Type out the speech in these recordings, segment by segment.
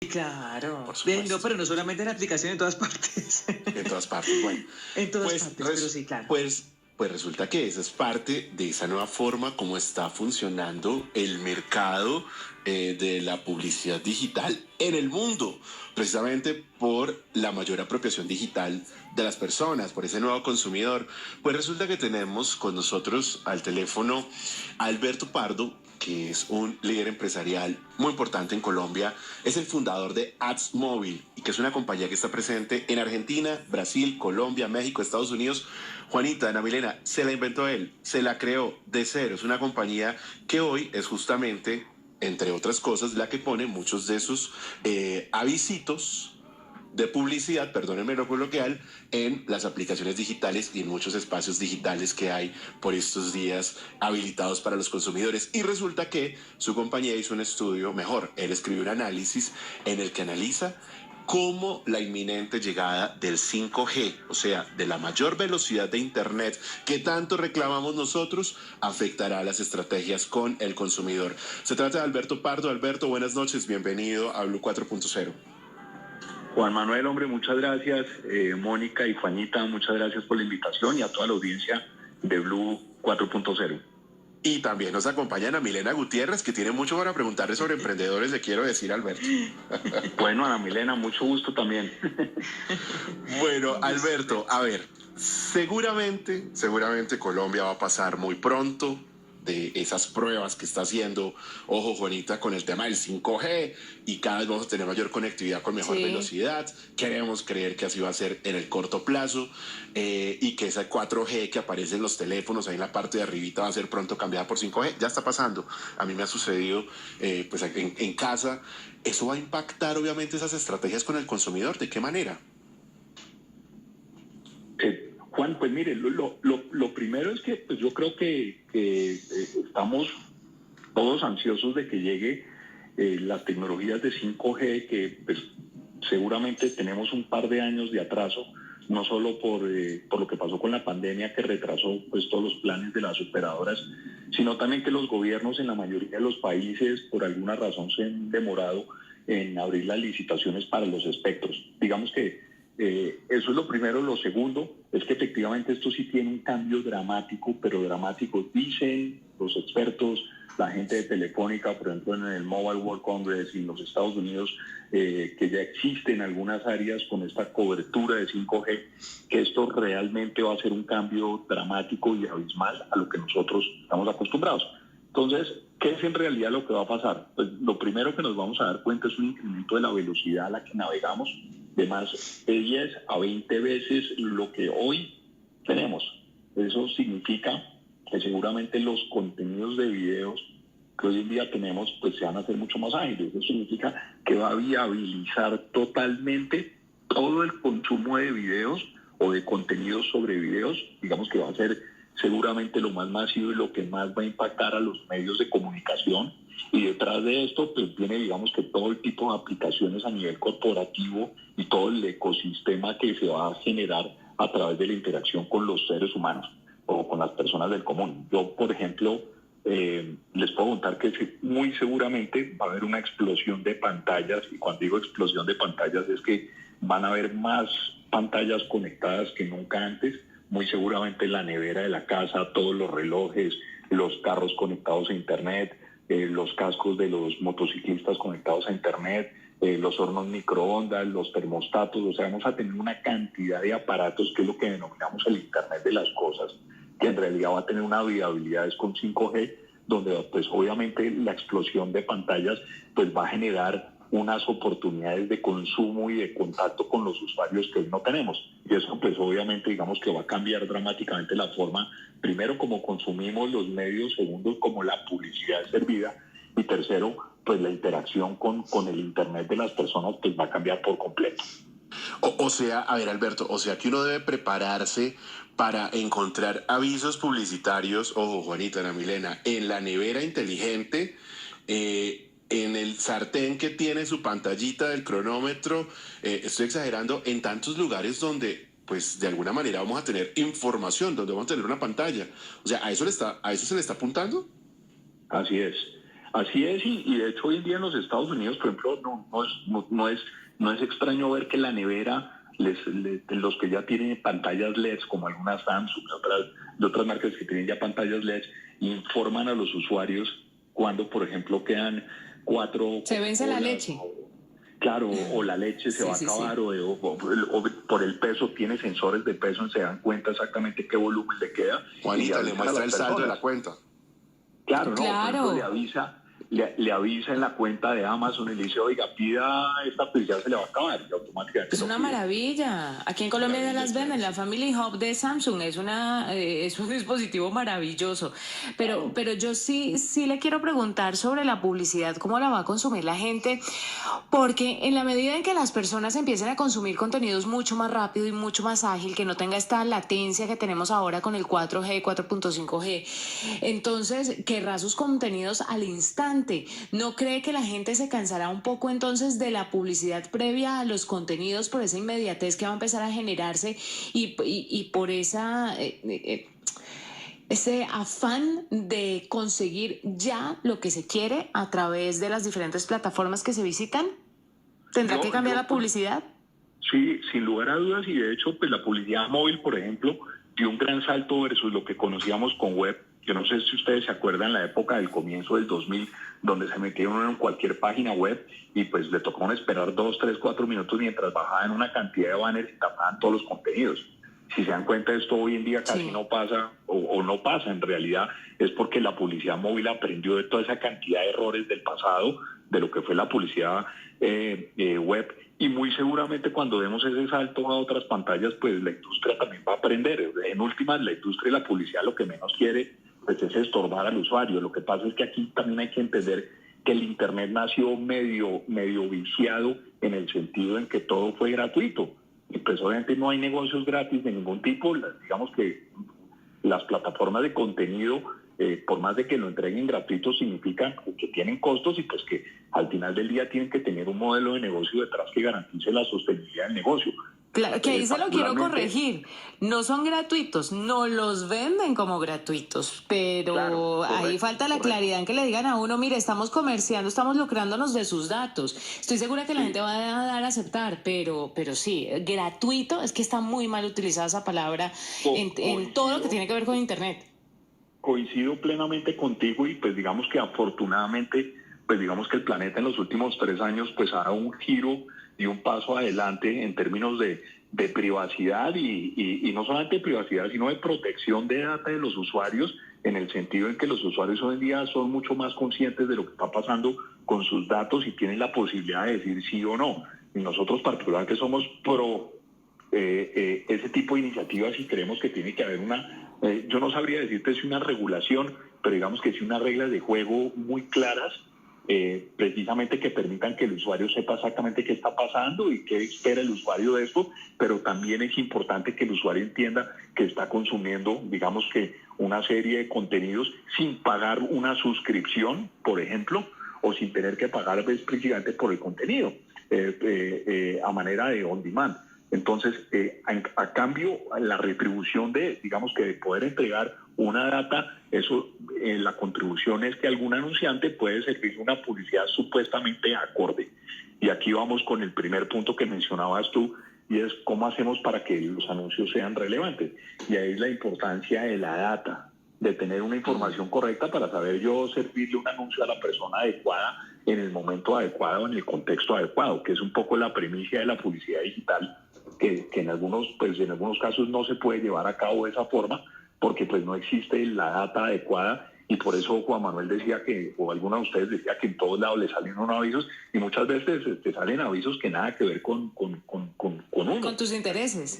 Claro. por No, supuesto. pero no solamente en aplicación, en todas partes. En todas partes. Bueno, En todas pues, partes, pero sí, claro. pues resulta que esa es parte de esa nueva forma como está funcionando el mercado de la publicidad digital en el mundo, precisamente por la mayor apropiación digital de las personas, por ese nuevo consumidor. Pues resulta que tenemos con nosotros al teléfono a Alberto Pardo, que es un líder empresarial muy importante en Colombia, es el fundador de Ads Móvil, y que es una compañía que está presente en Argentina, Brasil, Colombia, México, Estados Unidos. Juanita, Ana Milena, se la inventó él, se la creó de cero. Es una compañía que hoy es justamente, entre otras cosas, la que pone muchos de sus avisitos de publicidad, perdónenme lo coloquial, en las aplicaciones digitales y en muchos espacios digitales que hay por estos días habilitados para los consumidores. Y resulta que su compañía hizo un estudio, mejor, él escribió un análisis en el que analiza cómo la inminente llegada del 5G, o sea, de la mayor velocidad de Internet que tanto reclamamos nosotros, afectará a las estrategias con el consumidor. Se trata de Alberto Pardo. Alberto, buenas noches, bienvenido a Blue 4.0. Juan Manuel, hombre, muchas gracias. Mónica y Juanita, muchas gracias por la invitación y a toda la audiencia de Blue 4.0. Y también nos acompaña Ana Milena Gutiérrez, que tiene mucho para preguntarle sobre emprendedores, le quiero decir, Alberto. Bueno, Ana Milena, mucho gusto también. Bueno, Alberto, a ver, seguramente Colombia va a pasar muy pronto de esas pruebas que está haciendo, ojo Juanita, con el tema del 5G, y cada vez vamos a tener mayor conectividad con mejor velocidad. Queremos creer que así va a ser en el corto plazo, y que esa 4G que aparece en los teléfonos ahí en la parte de arribita va a ser pronto cambiada por 5G. Ya está pasando, a mí me ha sucedido pues en casa. ¿Eso va a impactar obviamente esas estrategias con el consumidor? ¿De qué manera? Juan, pues mire, lo primero es que pues yo creo que estamos todos ansiosos de que llegue las tecnologías de 5G, que pues, seguramente tenemos un par de años de atraso, no solo por lo que pasó con la pandemia, que retrasó pues todos los planes de las operadoras, sino también que los gobiernos en la mayoría de los países por alguna razón se han demorado en abrir las licitaciones para los espectros. Digamos que eso es lo primero. Lo segundo es que efectivamente esto sí tiene un cambio dramático, pero dramático. Dicen los expertos, la gente de Telefónica, por ejemplo, en el Mobile World Congress y en los Estados Unidos, que ya existen algunas áreas con esta cobertura de 5G, que esto realmente va a ser un cambio dramático y abismal a lo que nosotros estamos acostumbrados. Entonces, ¿qué es en realidad lo que va a pasar? Pues lo primero que nos vamos a dar cuenta es un incremento de la velocidad a la que navegamos, de más de 10 a 20 veces lo que hoy tenemos. Eso significa que seguramente los contenidos de videos que hoy en día tenemos pues se van a hacer mucho más ágiles. Eso significa que va a viabilizar totalmente todo el consumo de videos o de contenidos sobre videos. Digamos que va a ser seguramente lo más masivo y lo que más va a impactar a los medios de comunicación. Y detrás de esto pues viene, digamos, que todo el tipo de aplicaciones a nivel corporativo y todo el ecosistema que se va a generar a través de la interacción con los seres humanos o con las personas del común. Yo, por ejemplo, les puedo contar que muy seguramente va a haber una explosión de pantallas, y cuando digo explosión de pantallas es que van a haber más pantallas conectadas que nunca antes. Muy seguramente la nevera de la casa, todos los relojes, los carros conectados a internet, los cascos de los motociclistas conectados a internet, los hornos microondas, los termostatos. O sea, vamos a tener una cantidad de aparatos que es lo que denominamos el internet de las cosas, que en realidad va a tener una viabilidad con 5G, donde pues obviamente la explosión de pantallas pues va a generar unas oportunidades de consumo y de contacto con los usuarios que hoy no tenemos. Y eso pues obviamente digamos que va a cambiar dramáticamente la forma, primero como consumimos los medios, segundo como la publicidad es servida, y tercero pues la interacción con el internet de las personas pues va a cambiar por completo. O sea, a ver, Alberto, o sea que uno debe prepararse para encontrar avisos publicitarios, ojo, Juanita, Ana Milena, en la nevera inteligente, en el sartén que tiene su pantallita del cronómetro, estoy exagerando, en tantos lugares donde, pues, de alguna manera vamos a tener información, donde vamos a tener una pantalla. O sea, ¿a eso se le está apuntando? Así es. Así es, y de hecho hoy en día en los Estados Unidos, por ejemplo, no es extraño ver que la nevera, los que ya tienen pantallas LEDs, como algunas Samsung, de otras marcas que tienen ya pantallas LEDs, informan a los usuarios cuando, por ejemplo, quedan 4 Se vence la leche. Claro, o la leche se va a acabar, sí. O por el peso, tiene sensores de peso, se dan cuenta exactamente qué volumen le queda. Juanita, le muestra el saldo de la cuenta. Claro, ¿no? Claro. Por ejemplo, le avisa en la cuenta de Amazon y le dice, oiga, pida esta, pues ya se le va a acabar. Y automáticamente es una maravilla. Aquí en Colombia ya las venden. La Family Hub de Samsung es un dispositivo maravilloso. Pero yo sí le quiero preguntar sobre la publicidad, cómo la va a consumir la gente, porque en la medida en que las personas empiecen a consumir contenidos mucho más rápido y mucho más ágil, que no tenga esta latencia que tenemos ahora con el 4G, 4.5G, entonces querrá sus contenidos al instante. ¿No cree que la gente se cansará un poco entonces de la publicidad previa a los contenidos por esa inmediatez que va a empezar a generarse y por esa ese afán de conseguir ya lo que se quiere a través de las diferentes plataformas que se visitan? ¿Tendrá que cambiar la publicidad? Sí, sin lugar a dudas, y de hecho pues la publicidad móvil, por ejemplo, dio un gran salto versus lo que conocíamos con web. Yo no sé si ustedes se acuerdan la época del comienzo del 2000, donde se metieron en cualquier página web y pues le tocó esperar 2, 3, 4 minutos mientras bajaban una cantidad de banners y tapaban todos los contenidos. Si se dan cuenta, esto hoy en día casi no pasa, o no pasa en realidad, es porque la publicidad móvil aprendió de toda esa cantidad de errores del pasado, de lo que fue la publicidad web, y muy seguramente cuando demos ese salto a otras pantallas, pues la industria también va a aprender. En últimas, la industria y la publicidad lo que menos quiere pues es estorbar al usuario. Lo que pasa es que aquí también hay que entender que el Internet nació medio viciado en el sentido en que todo fue gratuito. Y pues obviamente no hay negocios gratis de ningún tipo. Digamos que las plataformas de contenido, por más de que lo entreguen gratuito, significan que tienen costos y pues que al final del día tienen que tener un modelo de negocio detrás que garantice la sostenibilidad del negocio. Claro, que ahí se lo quiero corregir. No son gratuitos, no los venden como gratuitos, pero claro, ahí falta la claridad en que le digan a uno, mire, estamos comerciando, estamos lucrándonos de sus datos. Estoy segura que la gente va a dar a aceptar, pero sí, gratuito, es que está muy mal utilizada esa palabra en todo lo que tiene que ver con Internet. Coincido plenamente contigo y pues digamos que afortunadamente, pues digamos que el planeta en los últimos 3 años pues ha dado un giro y un paso adelante en términos de privacidad y no solamente de privacidad, sino de protección de data de los usuarios, en el sentido en que los usuarios hoy en día son mucho más conscientes de lo que está pasando con sus datos y tienen la posibilidad de decir sí o no. Y nosotros particularmente somos pro ese tipo de iniciativas y creemos que tiene que haber yo no sabría decirte si una regulación, pero digamos que sí unas reglas de juego muy claras, precisamente que permitan que el usuario sepa exactamente qué está pasando y qué espera el usuario de esto, pero también es importante que el usuario entienda que está consumiendo, digamos que una serie de contenidos sin pagar una suscripción, por ejemplo, o sin tener que pagar precisamente por el contenido, a manera de on demand. Entonces, a cambio, la retribución de poder entregar una data, eso, la contribución es que algún anunciante puede servir una publicidad supuestamente acorde. Y aquí vamos con el primer punto que mencionabas tú, y es cómo hacemos para que los anuncios sean relevantes. Y ahí es la importancia de la data, de tener una información correcta para saber yo servirle un anuncio a la persona adecuada en el momento adecuado, en el contexto adecuado, que es un poco la primicia de la publicidad digital, que en algunos casos no se puede llevar a cabo de esa forma porque pues no existe la data adecuada, y por eso Juan Manuel decía que, o alguno de ustedes decía que en todos lados le salen unos avisos y muchas veces te salen avisos que nada que ver con uno. Con tus intereses.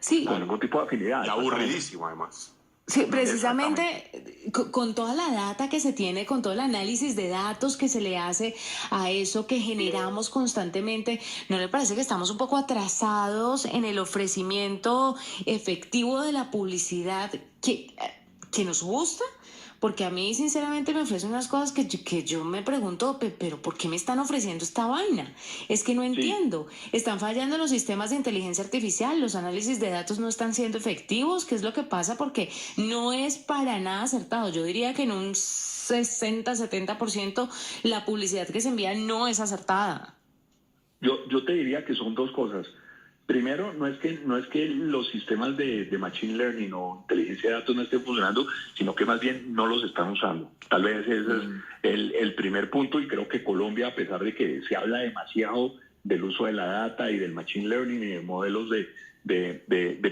Sí. Con ningún tipo de afinidad. Y aburridísimo además. Sí, precisamente con toda la data que se tiene, con todo el análisis de datos que se le hace a eso que generamos constantemente, ¿no le parece que estamos un poco atrasados en el ofrecimiento efectivo de la publicidad que nos gusta? porque a mí sinceramente me ofrecen unas cosas que yo me pregunto, pero ¿por qué me están ofreciendo esta vaina? Es que no entiendo. Están fallando los sistemas de inteligencia artificial, los análisis de datos no están siendo efectivos. ¿Qué es lo que pasa? Porque no es para nada acertado. Yo diría que en un 60-70% la publicidad que se envía no es acertada. Yo te diría que son dos cosas. Primero, no es que los sistemas de machine learning o inteligencia de datos no estén funcionando, sino que más bien no los están usando. Tal vez ese es el primer punto, y creo que Colombia, a pesar de que se habla demasiado del uso de la data y del machine learning y de modelos de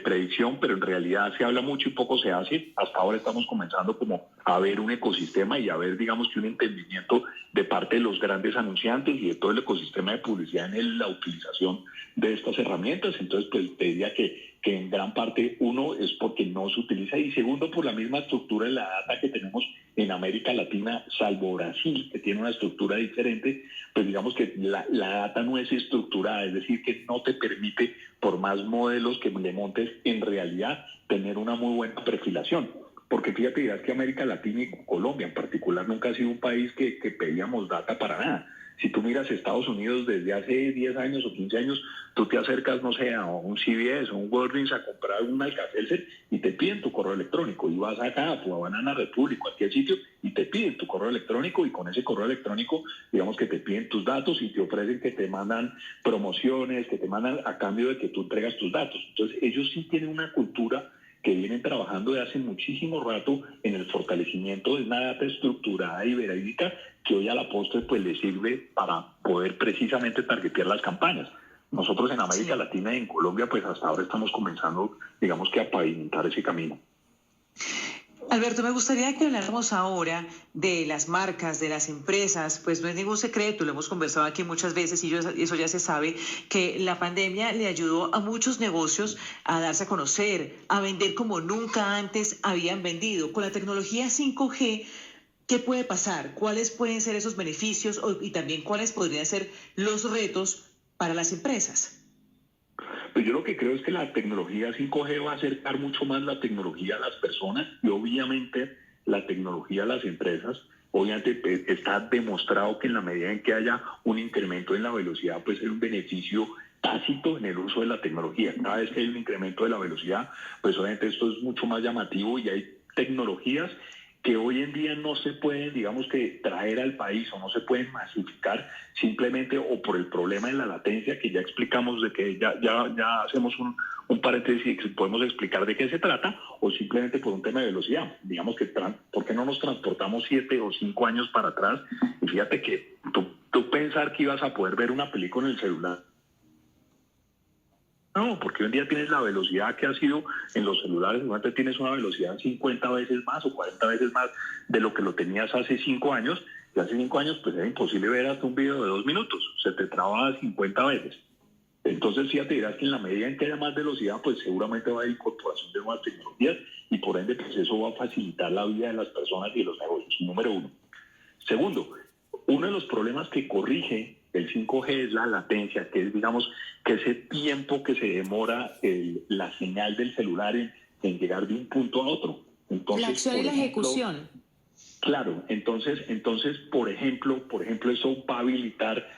predicción, pero en realidad se habla mucho y poco se hace. Hasta ahora estamos comenzando como a ver un ecosistema y a ver, digamos, que un entendimiento de parte de los grandes anunciantes y de todo el ecosistema de publicidad en la utilización de estas herramientas. Entonces, pues te diría que en gran parte, uno, es porque no se utiliza, y segundo, por la misma estructura de la data que tenemos en América Latina, salvo Brasil, que tiene una estructura diferente. Pues digamos que la data no es estructurada, es decir, que no te permite, por más modelos que le montes, en realidad tener una muy buena perfilación. Porque fíjate, dirás que América Latina y Colombia en particular nunca ha sido un país que pedíamos data para nada. Si tú miras Estados Unidos desde hace 10 años o 15 años, tú te acercas, no sé, a un CVS o un Walgreens a comprar un Alka-Seltzer y te piden tu correo electrónico. Y vas acá a Banana Republic, cualquier sitio, y te piden tu correo electrónico, y con ese correo electrónico, digamos que te piden tus datos y te ofrecen que te mandan promociones, que te mandan a cambio de que tú entregas tus datos. Entonces, ellos sí tienen una cultura que vienen trabajando de hace muchísimo rato en el fortalecimiento de una data estructurada y verídica, que hoy a la postre pues le sirve para poder precisamente targetear las campañas. Nosotros en América Latina y en Colombia pues hasta ahora estamos comenzando, digamos que, a pavimentar ese camino. Alberto, me gustaría que habláramos ahora de las marcas, de las empresas. Pues no es ningún secreto, lo hemos conversado aquí muchas veces y eso ya se sabe, que la pandemia le ayudó a muchos negocios a darse a conocer, a vender como nunca antes habían vendido. Con la tecnología 5G, ¿qué puede pasar? ¿Cuáles pueden ser esos beneficios y también cuáles podrían ser los retos para las empresas? Pues yo lo que creo es que la tecnología 5G va a acercar mucho más la tecnología a las personas y obviamente la tecnología a las empresas. Obviamente pues, está demostrado que en la medida en que haya un incremento en la velocidad, pues es un beneficio tácito en el uso de la tecnología. Cada vez que hay un incremento de la velocidad, pues obviamente esto es mucho más llamativo, y hay tecnologías que hoy en día no se pueden, digamos que, traer al país o no se pueden masificar simplemente o por el problema de la latencia, que ya explicamos, de que ya hacemos un paréntesis y podemos explicar de qué se trata, o simplemente por un tema de velocidad. Digamos que, ¿por qué no nos transportamos 7 o 5 años para atrás? Y fíjate que tú pensar que ibas a poder ver una película en el celular. No, porque hoy en día tienes la velocidad que ha sido en los celulares. Antes tienes una velocidad 50 veces más o 40 veces más de lo que lo tenías hace 5 años. Y hace 5 años pues era imposible ver hasta un video de 2 minutos. Se te trababa 50 veces. Entonces ya te dirás que en la medida en que haya más velocidad, pues seguramente va a haber incorporación de nuevas tecnologías, y por ende pues eso va a facilitar la vida de las personas y de los negocios. Número uno. Segundo, uno de los problemas que corrige el 5G es la latencia, que es, digamos, que ese tiempo que se demora la señal del celular en llegar de un punto a otro. Entonces, la acción y la ejecución. Claro, entonces, por ejemplo, eso va a habilitar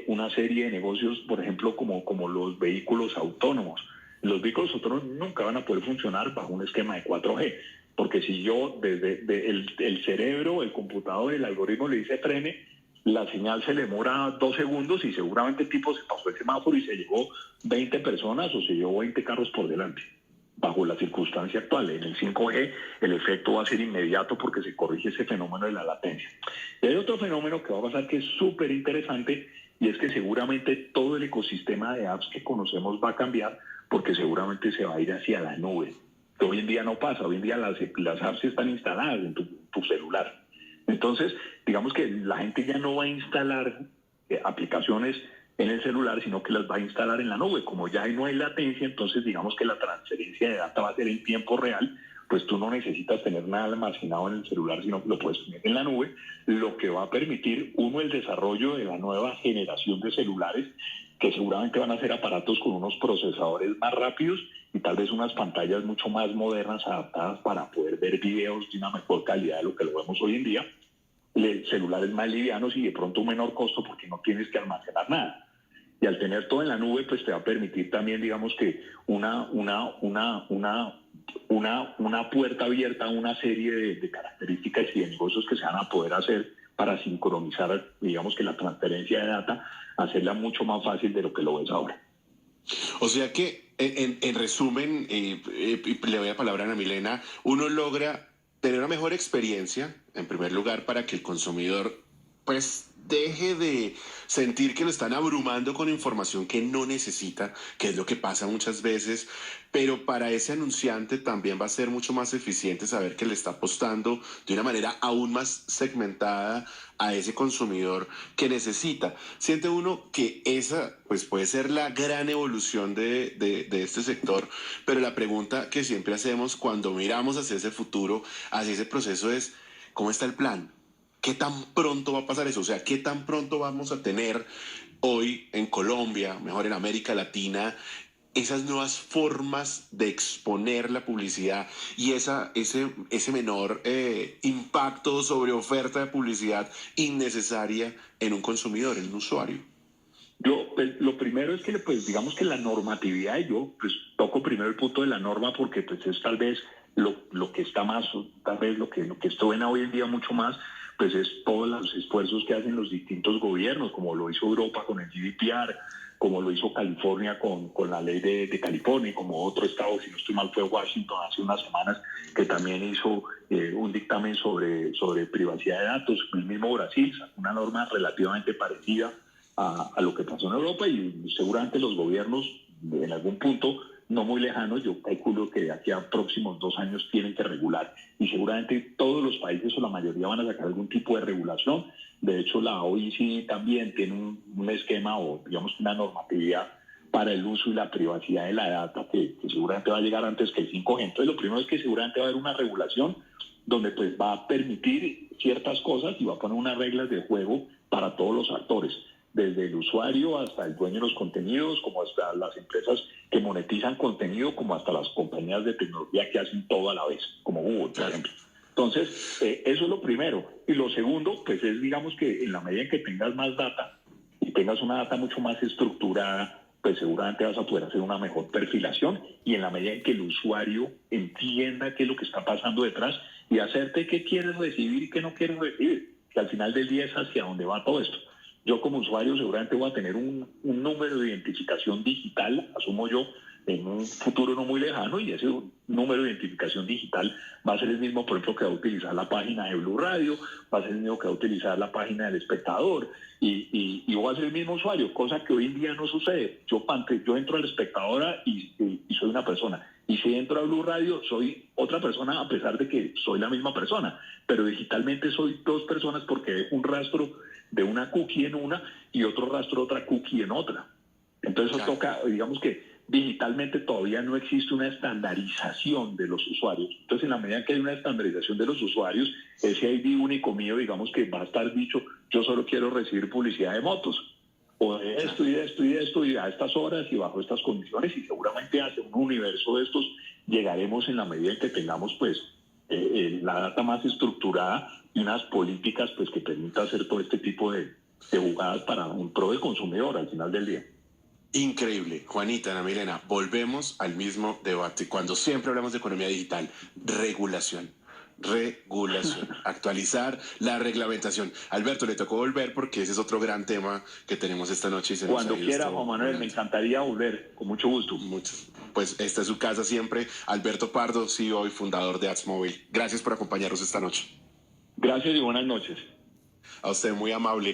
una serie de negocios, por ejemplo, como los vehículos autónomos. Los vehículos autónomos nunca van a poder funcionar bajo un esquema de 4G, porque si yo desde el cerebro, el computador, el algoritmo le dice frene, la señal se le demora 2 segundos y seguramente el tipo se pasó el semáforo y se llevó 20 personas o se llevó 20 carros por delante. Bajo la circunstancia actual, en el 5G, el efecto va a ser inmediato porque se corrige ese fenómeno de la latencia. Y hay otro fenómeno que va a pasar que es súper interesante, y es que seguramente todo el ecosistema de apps que conocemos va a cambiar, porque seguramente se va a ir hacia la nube. Que hoy en día no pasa, hoy en día las apps están instaladas en tu celular. Entonces, digamos que la gente ya no va a instalar aplicaciones en el celular, sino que las va a instalar en la nube. Como ya no hay latencia, entonces digamos que la transferencia de data va a ser en tiempo real, pues tú no necesitas tener nada almacenado en el celular, sino que lo puedes tener en la nube, lo que va a permitir, uno, el desarrollo de la nueva generación de celulares, que seguramente van a ser aparatos con unos procesadores más rápidos y tal vez unas pantallas mucho más modernas adaptadas para poder ver videos de una mejor calidad de lo que lo vemos hoy en día, celulares más livianos y de pronto un menor costo porque no tienes que almacenar nada. Y al tener todo en la nube, pues te va a permitir también, digamos que una puerta abierta a una serie de características y de negocios que se van a poder hacer para sincronizar, digamos que la transferencia de data, hacerla mucho más fácil de lo que lo ves ahora. O sea que, en resumen, le doy la palabra a Ana Milena, uno logra tener una mejor experiencia, en primer lugar, para que el consumidor, pues, deje de sentir que lo están abrumando con información que no necesita, que es lo que pasa muchas veces, pero para ese anunciante también va a ser mucho más eficiente saber que le está apostando de una manera aún más segmentada a ese consumidor que necesita. Siente uno que esa pues puede ser la gran evolución de este sector, pero la pregunta que siempre hacemos cuando miramos hacia ese futuro, hacia ese proceso es, ¿cómo está el plan? ¿Qué tan pronto va a pasar eso? O sea, ¿qué tan pronto vamos a tener hoy en Colombia, mejor en América Latina, esas nuevas formas de exponer la publicidad y ese menor impacto sobre oferta de publicidad innecesaria en un consumidor, en un usuario? Yo, pues, lo primero es que, pues, digamos que la normatividad, y yo, pues, toco primero el punto de la norma porque, pues, es tal vez lo que está más, tal vez lo que suena hoy en día mucho más, pues, es todos los esfuerzos que hacen los distintos gobiernos, como lo hizo Europa con el GDPR, como lo hizo California con la ley de California, y como otro estado, si no estoy mal, fue Washington hace unas semanas, que también hizo un dictamen sobre privacidad de datos. El mismo Brasil sacó una norma relativamente parecida a lo que pasó en Europa, y seguramente los gobiernos en algún punto no muy lejano, yo calculo que de aquí a próximos 2 años tienen que regular, y seguramente todos los países o la mayoría van a sacar algún tipo de regulación. De hecho, la OECD también tiene un esquema o digamos una normatividad para el uso y la privacidad de la data que seguramente va a llegar antes que el 5G. Entonces, lo primero es que seguramente va a haber una regulación donde pues va a permitir ciertas cosas y va a poner unas reglas de juego para todos los actores, desde el usuario hasta el dueño de los contenidos, como hasta las empresas que monetizan contenido, como hasta las compañías de tecnología que hacen todo a la vez, como Google, por ejemplo. Entonces, eso es lo primero. Y lo segundo, pues es, digamos que en la medida en que tengas más data y tengas una data mucho más estructurada, pues seguramente vas a poder hacer una mejor perfilación, y en la medida en que el usuario entienda qué es lo que está pasando detrás y hacerte qué quieres recibir y qué no quieres recibir, que al final del día es hacia dónde va todo esto. Yo como usuario seguramente voy a tener un número de identificación digital, asumo yo, en un futuro no muy lejano, y ese número de identificación digital va a ser el mismo, por ejemplo, que va a utilizar la página de Blue Radio, va a ser el mismo que va a utilizar la página del Espectador, y va a ser el mismo usuario, cosa que hoy en día no sucede. Yo entro al Espectador y soy una persona, y si entro a Blue Radio soy otra persona, a pesar de que soy la misma persona, pero digitalmente soy 2 personas porque hay un rastro de una cookie en una y otro rastro de otra cookie en otra. Entonces eso toca, digamos que digitalmente todavía no existe una estandarización de los usuarios. Entonces, en la medida que hay una estandarización de los usuarios, ese ID único mío, digamos que va a estar dicho, yo solo quiero recibir publicidad de motos, o de esto y de esto y de esto, y a estas horas y bajo estas condiciones, y seguramente hacia un universo de estos llegaremos en la medida en que tengamos pues la data más estructurada y unas políticas pues que permitan hacer todo este tipo de jugadas para un pro del consumidor al final del día. Increíble. Juanita, Ana Milena, volvemos al mismo debate. Cuando siempre hablamos de economía digital, regulación, actualizar la reglamentación. Alberto, le tocó volver porque ese es otro gran tema que tenemos esta noche. Y cuando quiera, Juan Manuel, me encantaría volver, con mucho gusto. Pues esta es su casa siempre. Alberto Pardo, CEO y fundador de AdsMobile. Gracias por acompañarnos esta noche. Gracias y buenas noches. A usted, muy amable.